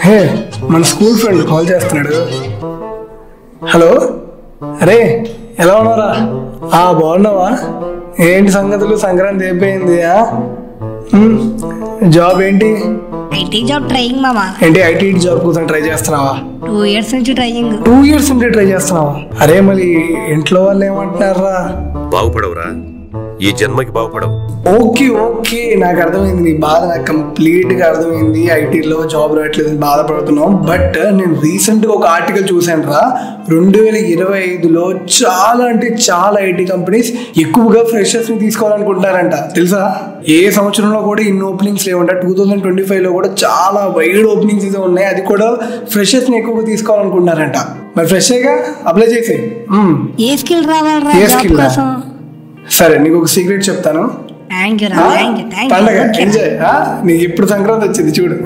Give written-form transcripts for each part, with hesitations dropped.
హే, మన school friend call చేస్తున్నాడు. Hello, అరే ఎలా ఉన్నారా? బాగున్నావా? ఏంటి సంగతులు? సంక్రాంతి అయిపోయింది. జాబ్ ఏంటి? ఐటీ జాబ్ ట్రైయింగ్ మామా. ఏంటి ఐటీ జాబ్ కోసం ట్రై చేస్తున్నావా? 2 years నుంచి ట్రైయింగ్. 2 years నుంచి ట్రై చేస్తున్నావా? అరే మరి ఇంట్లో వాళ్ళు ఏమంటున్నారా? బాగుపడవురా, ఈ జన్మకి బాగుపడవు. ఓకే ఓకే, నాకు అర్థమైంది నీ బాధ. నాకు కంప్లీట్ గా అర్థమైంది. ఐటీలో జాబ్ రావట్లేదు బాధపడుతున్నావు. బట్ నేను రీసెంట్ గా ఒక ఆర్టికల్ చూసాను రా. 2025లో చాలా అంటే చాలా ఐటీ కంపెనీస్ ఎక్కువగా ఫ్రెషర్స్ ని తీసుకోవాలనుకుంటారంట. తెలుసా? ఏ సంవత్సరంలో కూడా ఇన్ని ఓపెనింగ్స్ లేవంట. 2025లో కూడా చాలా వైడ్ ఓపెనింగ్స్ అయితే ఉన్నాయి. అది కూడా ఫ్రెషర్స్ ని ఎక్కువగా తీసుకోవాలనుకుంటున్నారంట. మరి ఫ్రెషర్గా అప్లై చేసే ఏ స్కిల్ రావాలరా జాబ్ కోసం? సరే, నీకు ఒక సీక్రెట్ చెప్తాను. పండగ ఎంజాయ్. నీకు ఇప్పుడు సంక్రాంతి వచ్చింది చూడు.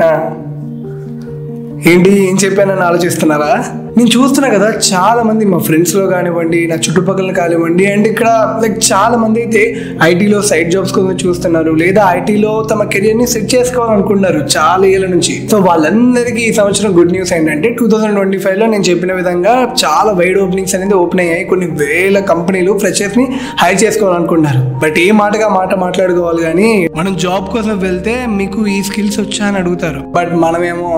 ఏంటి ఏం చెప్పానని ఆలోచిస్తున్నారా? నేను చూస్తున్నా కదా, చాలా మంది మా ఫ్రెండ్స్ లో కానివ్వండి, నా చుట్టుపక్కల కానివ్వండి, అండ్ ఇక్కడ లైక్ చాలా మంది అయితే ఐటీలో సైడ్ జాబ్స్ కోసం చూస్తున్నారు, లేదా ఐటీలో తమ కెరియర్ ని సెట్ చేసుకోవాలనుకుంటున్నారు చాలా ఏళ్ళ నుంచి. సో వాళ్ళందరికీ ఈ సంవత్సరం గుడ్ న్యూస్ ఏంటంటే 2025లో నేను చెప్పిన విధంగా చాలా వైడ్ ఓపెనింగ్స్ అనేది ఓపెన్ అయ్యాయి. కొన్ని వేల కంపెనీలు ఫ్రెషర్స్ ని హైర్ చేసుకోవాలనుకుంటున్నారు. బట్ ఏ మాటగా మాట మాట్లాడుకోవాలి కానీ, మనం జాబ్ కోసం వెళ్తే మీకు ఈ స్కిల్స్ వచ్చా అని అడుగుతారు. బట్ మనమేమో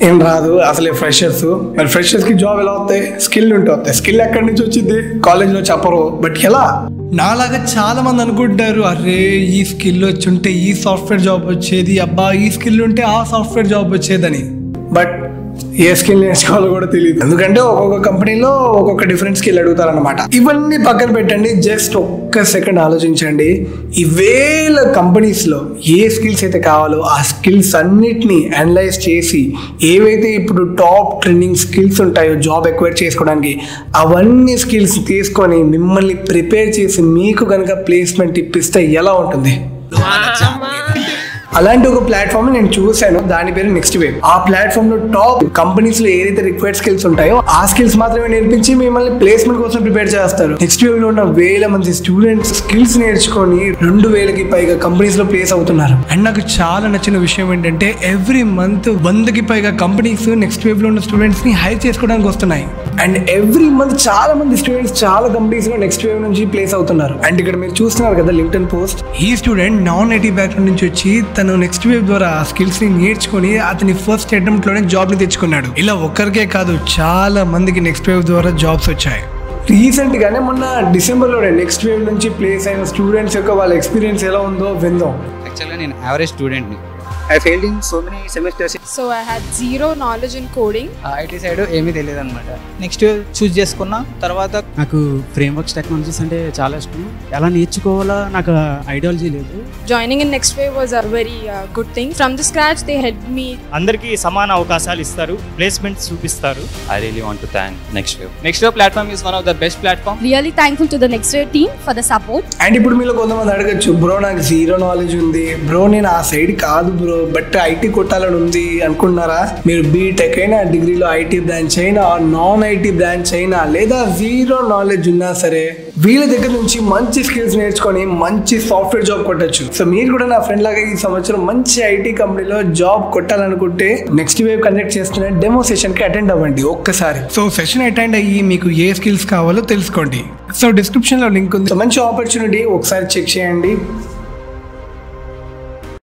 ఏం రాదు అసలే ఫ్రెషర్స్. మరి ఫ్రెషర్స్ కి జాబ్ ఎలా వస్తాయి? స్కిల్ ఉంటే వస్తాయి. స్కిల్ ఎక్కడి నుంచి వచ్చింది? కాలేజ్లో చెప్పరు. బట్ ఎలా? నాలాగా చాలా మంది అనుకుంటారు, అరే ఈ స్కిల్ వచ్చి ఉంటే ఈ సాఫ్ట్వేర్ జాబ్ వచ్చేది, అబ్బా ఈ స్కిల్ ఉంటే ఆ సాఫ్ట్వేర్ జాబ్ వచ్చేదని. బట్ ఏ స్కిల్ నేర్చుకోవాలో కూడా తెలియదు. ఎందుకంటే ఒక్కొక్క కంపెనీలో ఒక్కొక్క డిఫరెంట్ స్కిల్ అడుగుతారనమాట. ఇవన్నీ పక్కన పెట్టండి, జస్ట్ ఒక్క సెకండ్ ఆలోచించండి. ఈ వేల కంపెనీస్లో ఏ స్కిల్స్ అయితే కావాలో ఆ స్కిల్స్ అన్నిటినీ అనలైజ్ చేసి ఏవైతే ఇప్పుడు టాప్ ట్రెండింగ్ స్కిల్స్ ఉంటాయో జాబ్ ఎక్వైర్ చేసుకోవడానికి, అవన్నీ స్కిల్స్ తీసుకొని మిమ్మల్ని ప్రిపేర్ చేసి మీకు కనుక ప్లేస్మెంట్ ఇప్పిస్తే ఎలా ఉంటుంది? అలాంటి ఒక ప్లాట్ఫామ్ నేను చూశాను. దాని పేరు నెక్స్ట్ వేవ్. ఆ ప్లాట్ఫామ్ లో టాప్ కంపెనీస్ లో ఏదైతే రిక్వైర్డ్ స్కిల్స్ ఉంటాయో ఆ స్కిల్స్ మాత్రమే నేర్పించి మిమ్మల్ని ప్లేస్మెంట్ కోసం ప్రిపేర్ చేస్తారు. నెక్స్ట్ వేవ్ లో ఉన్న వేల మంది స్టూడెంట్స్ స్కిల్స్ నేర్చుకొని 2000కి పైగా కంపెనీస్ లో ప్లేస్ అవుతున్నారు. అండ్ నాకు చాలా నచ్చిన విషయం ఏంటంటే ఎవ్రీ మంత్ 100కి పైగా కంపెనీస్ నెక్స్ట్ వేవ్ లో ఉన్న స్టూడెంట్స్ ని హైర్ చేసుకోవడానికి వస్తున్నాయి. అండ్ ఎవ్రీ మంత్ చాలా మంది స్టూడెంట్స్ చాలా కంపెనీస్ లో నెక్స్ట్ వేవ్ నుంచి ప్లేస్ అవుతున్నారు. అండ్ ఇక్కడ మీరు చూస్తున్నారు కదా లింక్డ్ఇన్ పోస్ట్. ఈ స్టూడెంట్ నాన్ ఐటీ బ్యాక్గ్రౌండ్ నుంచి వచ్చి తను నెక్స్ట్ వేవ్ ద్వారా ఆ స్కిల్స్ ని నేర్చుకుని అతని ఫస్ట్ అటెంప్ట్ లోనే జాబ్ ని తెచ్చుకున్నాడు. ఇలా ఒక్కరికే కాదు, చాలా మందికి నెక్స్ట్ వేవ్ ద్వారా జాబ్స్ వచ్చాయి. రీసెంట్ గానే మొన్న డిసెంబర్లోనే నెక్స్ట్ వేవ్ నుంచి ప్లేస్ అయిన స్టూడెంట్స్ యొక్క వాళ్ళ ఎక్స్పీరియన్స్ ఎలా ఉందో విందాం. యాక్చువల్గా నేను యావరేజ్ స్టూడెంట్ ని. I failed in so many semesters. So I had zero knowledge in coding. IT side ఏమీ తెలియదు అనమాట. నెక్స్ట్ చూస్ చేసుకున్నా. తర్వాత నాకు ఫ్రేమ్వర్క్స్ టెక్నాలజీస్ అంటే చాలా ఇష్టం. ఎలా నేర్చుకోవాలా నాకు ఐడియాలజీ లేదు. Joining in Next Wave was a very good thing. From the scratch they helped me. అందరికీ సమాన అవకాశాలు ఇస్తారు, ప్లేస్మెంట్స్ చూపిస్తారు. I really want to thank Next Wave. Next wave platform is one of the best platform. Really thankful to the Next Wave team for the support. And ఇప్పుడు మీలో కొంతమంది అడగచ్చు, bro నాకు జీరో నాలెడ్జ్ ఉంది bro, నేను ఆ side కాదు bro, but IT కొట్టాలని ఉంది అనుకున్నారా? మీరు బీటెక్ అయినా, డిగ్రీలో ఐటీ బ్రాంచ్ అయినా, నాన్ ఐటీ బ్రాంచ్ అయినా, లేదా జీరో నాలెడ్జ్ ఉన్నా సరే వీళ్ళ దగ్గర నుంచి మంచి స్కిల్స్ నేర్చుకొని మంచి సాఫ్ట్వేర్ జాబ్ కొట్టచ్చు. సో మీరు కూడా నా ఫ్రెండ్ లాగా ఈ సంవత్సరం మంచి ఐటీ కంపెనీలో జాబ్ కొట్టాలనుకుంటే నెక్స్ట్ వేవ్ కండక్ట్ చేస్తున్న డెమో సెషన్ కి అటెండ్ అవ్వండి ఒక్కసారి. సో సెషన్ అటెండ్ అయ్యి మీకు ఏ స్కిల్స్ కావాలో తెలుసుకోండి. సో డిస్క్రిప్షన్ లో లింక్ ఉంది. మంచి ఆపర్చునిటీ, ఒకసారి చెక్ చేయండి.